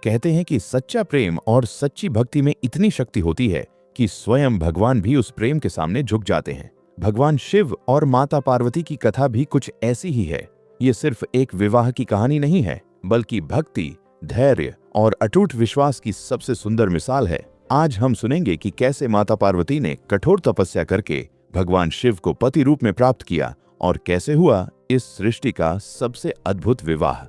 कहते हैं कि सच्चा प्रेम और सच्ची भक्ति में इतनी शक्ति होती है कि स्वयं भगवान भी उस प्रेम के सामने झुक जाते हैं। भगवान शिव और माता पार्वती की कथा भी कुछ ऐसी ही है। ये सिर्फ एक विवाह की कहानी नहीं है, बल्कि भक्ति, धैर्य और अटूट विश्वास की सबसे सुंदर मिसाल है। आज हम सुनेंगे कि कैसे माता पार्वती ने कठोर तपस्या करके भगवान शिव को पति रूप में प्राप्त किया और कैसे हुआ इस सृष्टि का सबसे अद्भुत विवाह।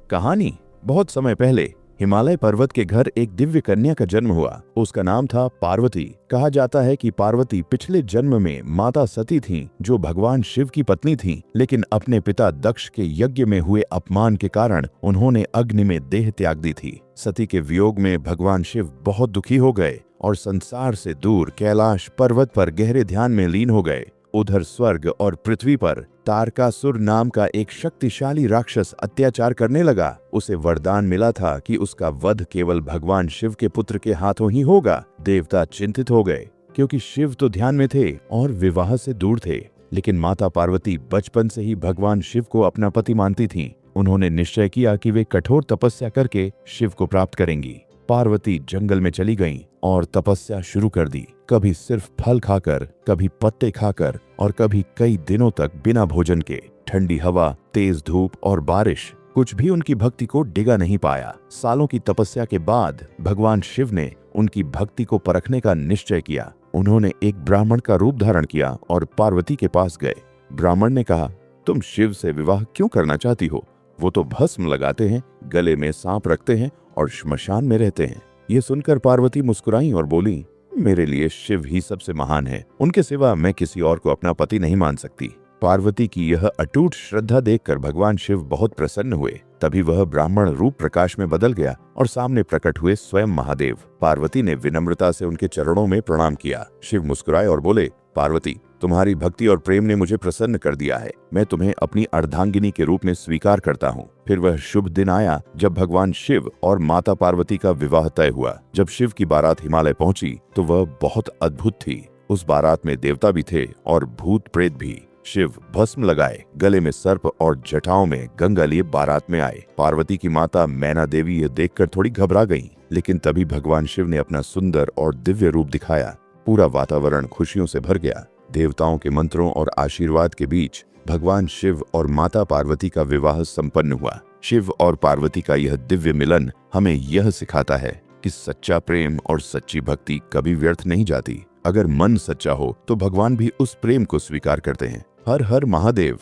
कहानी बहुत समय पहले हिमालय पर्वत के घर एक दिव्य कन्या का जन्म हुआ। उसका नाम था पार्वती। कहा जाता है कि पार्वती पिछले जन्म में माता सती थीं, जो भगवान शिव की पत्नी थीं, लेकिन अपने पिता दक्ष के यज्ञ में हुए अपमान के कारण उन्होंने अग्नि में देह त्याग दी थी। सती के वियोग में भगवान शिव बहुत दुखी हो गए और संसार से दूर कैलाश पर्वत पर गहरे ध्यान में लीन हो गए। उधर स्वर्ग और पृथ्वी पर तारकासुर नाम का एक शक्तिशाली राक्षस अत्याचार करने लगा। उसे वरदान मिला था कि उसका वध केवल भगवान शिव के पुत्र के हाथों ही होगा। देवता चिंतित हो गए, क्योंकि शिव तो ध्यान में थे और विवाह से दूर थे। लेकिन माता पार्वती बचपन से ही भगवान शिव को अपना पति मानती थीं। उन्होंने निश्चय किया कि वे कठोर तपस्या करके शिव को प्राप्त करेंगी। पार्वती जंगल में चली गईं और तपस्या शुरू कर दी। कभी सिर्फ फल खाकर, कभी पत्ते खाकर और कभी कई दिनों तक बिना भोजन के। ठंडी हवा, तेज धूप और बारिश, कुछ भी उनकी भक्ति को डिगा नहीं पाया। सालों की तपस्या के बाद भगवान शिव ने उनकी भक्ति को परखने का निश्चय किया। उन्होंने एक ब्राह्मण का रूप धारण किया और पार्वती के पास गए। ब्राह्मण ने कहा, तुम शिव से विवाह क्यों करना चाहती हो? वो तो भस्म लगाते हैं, गले में सांप रखते हैं और श्मशान में रहते हैं। ये सुनकर पार्वती मुस्कुराई और बोली, मेरे लिए शिव ही सबसे महान है। उनके सिवा मैं किसी और को अपना पति नहीं मान सकती। पार्वती की यह अटूट श्रद्धा देखकर भगवान शिव बहुत प्रसन्न हुए। तभी वह ब्राह्मण रूप प्रकाश में बदल गया और सामने प्रकट हुए स्वयं महादेव। पार्वती ने विनम्रता से उनके चरणों में प्रणाम किया। शिव मुस्कुराए और बोले, पार्वती, तुम्हारी भक्ति और प्रेम ने मुझे प्रसन्न कर दिया है। मैं तुम्हें अपनी अर्धांगिनी के रूप में स्वीकार करता हूँ। फिर वह शुभ दिन आया जब भगवान शिव और माता पार्वती का विवाह तय हुआ। जब शिव की बारात हिमालय पहुंची तो वह बहुत अद्भुत थी। उस बारात में देवता भी थे और भूत प्रेत भी। शिव भस्म लगाए, गले में सर्प और जटाओं में गंगा लिए बारात में आए। पार्वती की माता मैना देवी ये देखकर थोड़ी घबरा गईं, लेकिन तभी भगवान शिव ने अपना सुंदर और दिव्य रूप दिखाया। पूरा वातावरण खुशियों से भर गया। देवताओं के मंत्रों और आशीर्वाद के बीच भगवान शिव और माता पार्वती का विवाह संपन्न हुआ। शिव और पार्वती का यह दिव्य मिलन हमें यह सिखाता है कि सच्चा प्रेम और सच्ची भक्ति कभी व्यर्थ नहीं जाती। अगर मन सच्चा हो तो भगवान भी उस प्रेम को स्वीकार करते हैं। हर हर महादेव।